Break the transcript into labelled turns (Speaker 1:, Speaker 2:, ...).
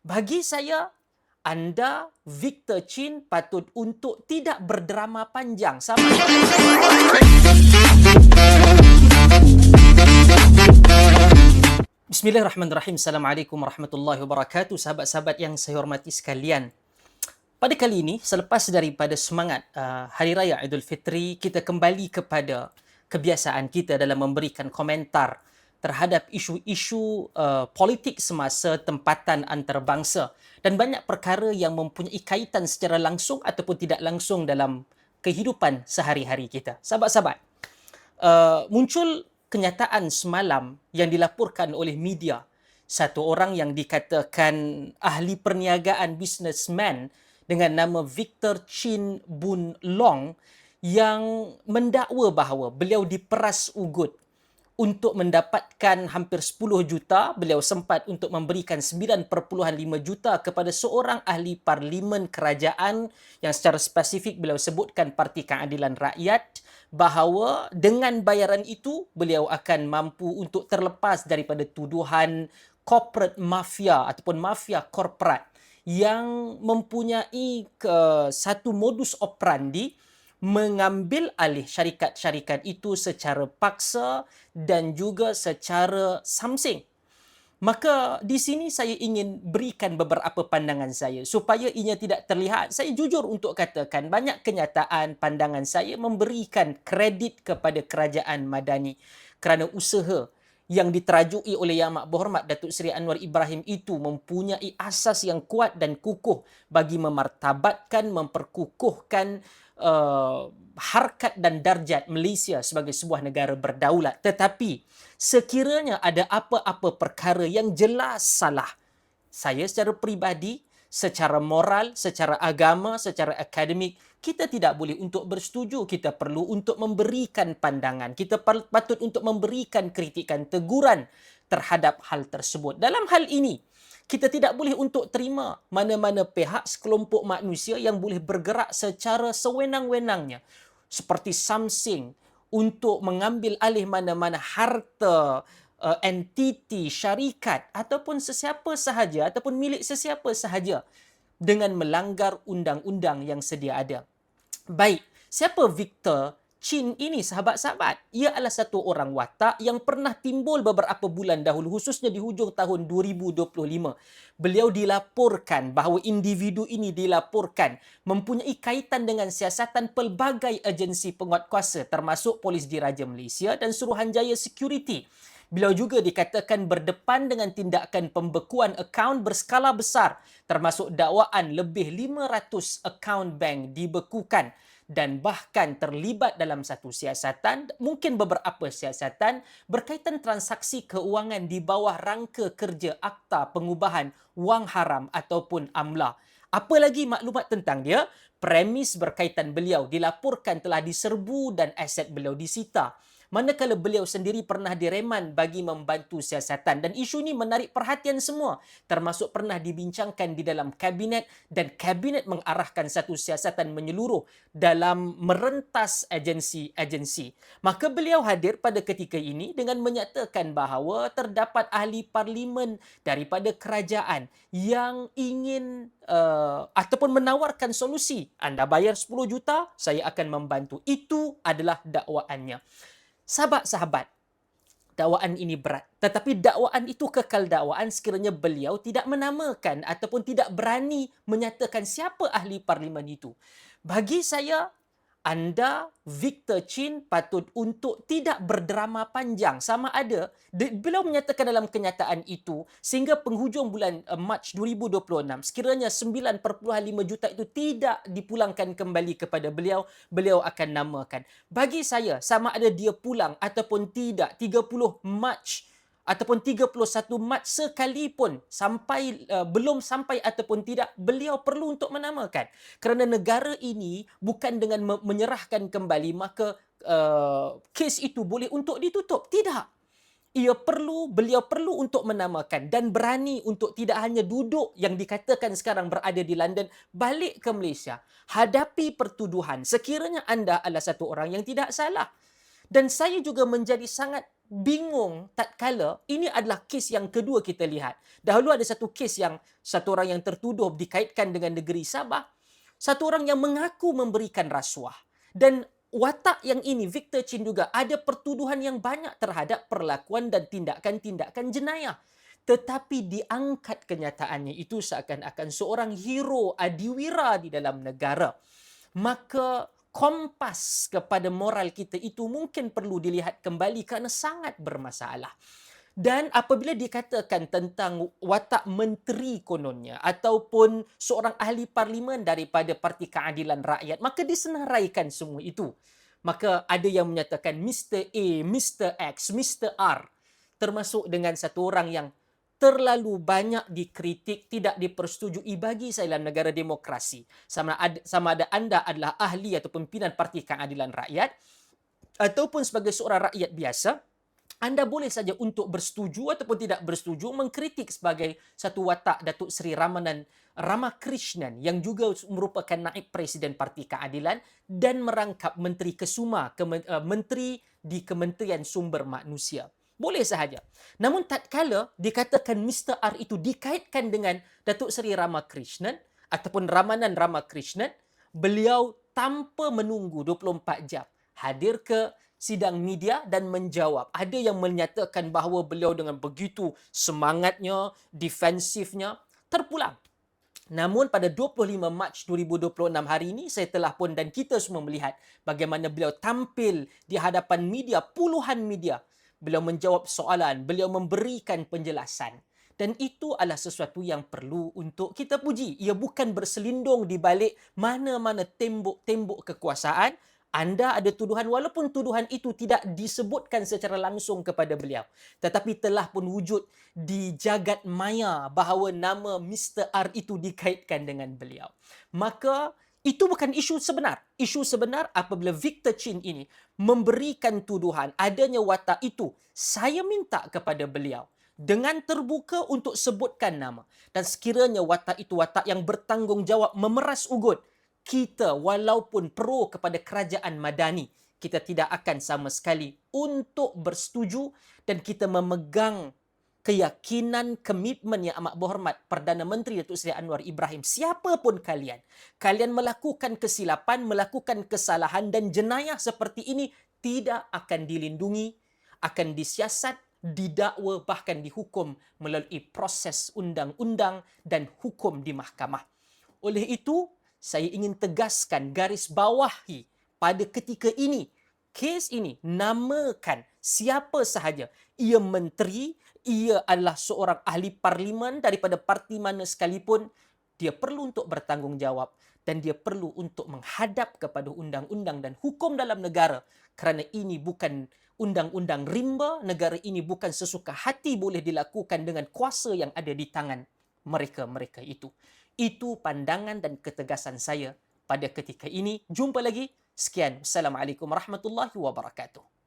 Speaker 1: Bagi saya, anda, Victor Chin, patut untuk tidak berdrama panjang. Sama Bismillahirrahmanirrahim. Assalamualaikum warahmatullahi wabarakatuh. Sahabat-sahabat yang saya hormati sekalian. Pada kali ini, selepas daripada semangat Hari Raya Aidil Fitri, kita kembali kepada kebiasaan kita dalam memberikan komentar terhadap isu-isu politik semasa tempatan antarabangsa dan banyak perkara yang mempunyai kaitan secara langsung ataupun tidak langsung dalam kehidupan sehari-hari kita. Sahabat-sahabat, muncul kenyataan semalam yang dilaporkan oleh media. Satu orang yang dikatakan ahli perniagaan businessman dengan nama Victor Chin Boon Long yang mendakwa bahawa beliau diperas ugut untuk mendapatkan hampir 10 juta. Beliau sempat untuk memberikan 9.5 juta kepada seorang ahli parlimen kerajaan yang secara spesifik beliau sebutkan Parti Keadilan Rakyat, bahawa dengan bayaran itu beliau akan mampu untuk terlepas daripada tuduhan corporate mafia ataupun mafia korporat yang mempunyai satu modus operandi mengambil alih syarikat-syarikat itu secara paksa dan juga secara samsing. Maka di sini saya ingin berikan beberapa pandangan saya supaya ianya tidak terlihat. Saya jujur untuk katakan banyak kenyataan pandangan saya memberikan kredit kepada kerajaan Madani kerana usaha yang diterajui oleh Yang Amat Berhormat Datuk Seri Anwar Ibrahim itu mempunyai asas yang kuat dan kukuh bagi memartabatkan, memperkukuhkan harkat dan darjat Malaysia sebagai sebuah negara berdaulat. Tetapi sekiranya ada apa-apa perkara yang jelas salah, saya secara peribadi, secara moral, secara agama, secara akademik, kita tidak boleh untuk bersetuju. Kita perlu untuk memberikan pandangan. Kita patut untuk memberikan kritikan, teguran terhadap hal tersebut. Dalam hal ini, kita tidak boleh untuk terima mana-mana pihak sekelompok manusia yang boleh bergerak secara sewenang-wenangnya seperti samsing untuk mengambil alih mana-mana harta entiti, syarikat ataupun sesiapa sahaja ataupun milik sesiapa sahaja dengan melanggar undang-undang yang sedia ada. Baik, siapa Victor Chin ini, sahabat-sahabat? Ia adalah satu orang watak yang pernah timbul beberapa bulan dahulu, khususnya di hujung tahun 2025. Beliau dilaporkan bahawa individu ini dilaporkan mempunyai kaitan dengan siasatan pelbagai agensi penguatkuasa termasuk Polis Diraja Malaysia dan Suruhanjaya Security. Beliau juga dikatakan berdepan dengan tindakan pembekuan akaun berskala besar termasuk dakwaan lebih 500 akaun bank dibekukan dan bahkan terlibat dalam satu siasatan, mungkin beberapa siasatan berkaitan transaksi keuangan di bawah rangka kerja Akta Pengubahan Wang Haram ataupun AMLA. Apa lagi maklumat tentang dia? Premis berkaitan beliau dilaporkan telah diserbu dan aset beliau disita. Manakala beliau sendiri pernah direman bagi membantu siasatan. Dan isu ini menarik perhatian semua. Termasuk pernah dibincangkan di dalam kabinet dan kabinet mengarahkan satu siasatan menyeluruh dalam merentas agensi-agensi. Maka beliau hadir pada ketika ini dengan menyatakan bahawa terdapat ahli parlimen daripada kerajaan yang ingin ataupun menawarkan solusi. Anda bayar 10 juta, saya akan membantu. Itu adalah dakwaannya. Sahabat-sahabat, dakwaan ini berat. Tetapi dakwaan itu kekal dakwaan sekiranya beliau tidak menamakan ataupun tidak berani menyatakan siapa ahli parlimen itu. Bagi saya, anda, Victor Chin, patut untuk tidak berdrama panjang. Sama ada, beliau menyatakan dalam kenyataan itu, sehingga penghujung bulan Mac 2026, sekiranya 9.5 juta itu tidak dipulangkan kembali kepada beliau, beliau akan namakan. Bagi saya, sama ada dia pulang ataupun tidak, 30 Mac ataupun 31 Mac sekalipun belum sampai ataupun tidak, beliau perlu untuk menamakan. Kerana negara ini bukan dengan menyerahkan kembali maka kes itu boleh untuk ditutup. Tidak. Beliau perlu untuk menamakan dan berani untuk tidak hanya duduk yang dikatakan sekarang berada di London, balik ke Malaysia. Hadapi pertuduhan sekiranya anda adalah satu orang yang tidak salah. Dan saya juga menjadi sangat bingung tatkala ini adalah kes yang kedua kita lihat. Dahulu ada satu kes yang satu orang yang tertuduh dikaitkan dengan negeri Sabah, satu orang yang mengaku memberikan rasuah. Dan watak yang ini, Victor Chin juga ada pertuduhan yang banyak terhadap perlakuan dan tindakan-tindakan jenayah. Tetapi diangkat kenyataannya itu seakan-akan seorang hero adiwira di dalam negara. Maka kompas kepada moral kita itu mungkin perlu dilihat kembali kerana sangat bermasalah. Dan apabila dikatakan tentang watak menteri kononnya ataupun seorang ahli parlimen daripada Parti Keadilan Rakyat, maka disenaraikan semua itu. Maka ada yang menyatakan Mr. A, Mr. X, Mr. R, termasuk dengan satu orang yang terlalu banyak dikritik, tidak dipersetujui bagi saya dalam negara demokrasi. Sama ada anda adalah ahli atau pimpinan Parti Keadilan Rakyat ataupun sebagai seorang rakyat biasa, anda boleh saja untuk bersetuju ataupun tidak bersetuju mengkritik sebagai satu watak Datuk Seri Ramakrishnan yang juga merupakan naib Presiden Parti Keadilan dan merangkap Menteri Kesuma, Menteri di Kementerian Sumber Manusia. Boleh sahaja. Namun tatkala dikatakan Mr. R itu dikaitkan dengan Datuk Seri Ramakrishnan ataupun Ramanan Ramakrishnan, beliau tanpa menunggu 24 jam hadir ke sidang media dan menjawab. Ada yang menyatakan bahawa beliau dengan begitu semangatnya, defensifnya, terpulang. Namun pada 25 Mac 2026 hari ini, saya telah pun dan kita semua melihat bagaimana beliau tampil di hadapan media, puluhan media. Beliau menjawab soalan, beliau memberikan penjelasan. Dan itu adalah sesuatu yang perlu untuk kita puji. Ia bukan berselindung di balik mana-mana tembok-tembok kekuasaan. Anda ada tuduhan walaupun tuduhan itu tidak disebutkan secara langsung kepada beliau. Tetapi telah pun wujud di jagat maya bahawa nama Mr. R itu dikaitkan dengan beliau. Maka itu bukan isu sebenar. Isu sebenar apabila Victor Chin ini memberikan tuduhan adanya watak itu. Saya minta kepada beliau dengan terbuka untuk sebutkan nama. Dan sekiranya watak itu watak yang bertanggungjawab memeras ugut, kita walaupun pro kepada kerajaan Madani, kita tidak akan sama sekali untuk bersetuju dan kita memegang keyakinan, komitmen yang amat berhormat Perdana Menteri Datuk Seri Anwar Ibrahim. Siapapun kalian, kalian melakukan kesilapan, melakukan kesalahan dan jenayah seperti ini tidak akan dilindungi, akan disiasat, didakwa, bahkan dihukum melalui proses undang-undang dan hukum di mahkamah. Oleh itu, saya ingin tegaskan garis bawahi pada ketika ini, kes ini, namakan siapa sahaja. Ia menteri, ia adalah seorang ahli parlimen daripada parti mana sekalipun, dia perlu untuk bertanggungjawab dan dia perlu untuk menghadap kepada undang-undang dan hukum dalam negara kerana ini bukan undang-undang rimba, negara ini bukan sesuka hati boleh dilakukan dengan kuasa yang ada di tangan mereka-mereka itu. Itu pandangan dan ketegasan saya pada ketika ini. Jumpa lagi. Sekian. Assalamualaikum warahmatullahi wabarakatuh.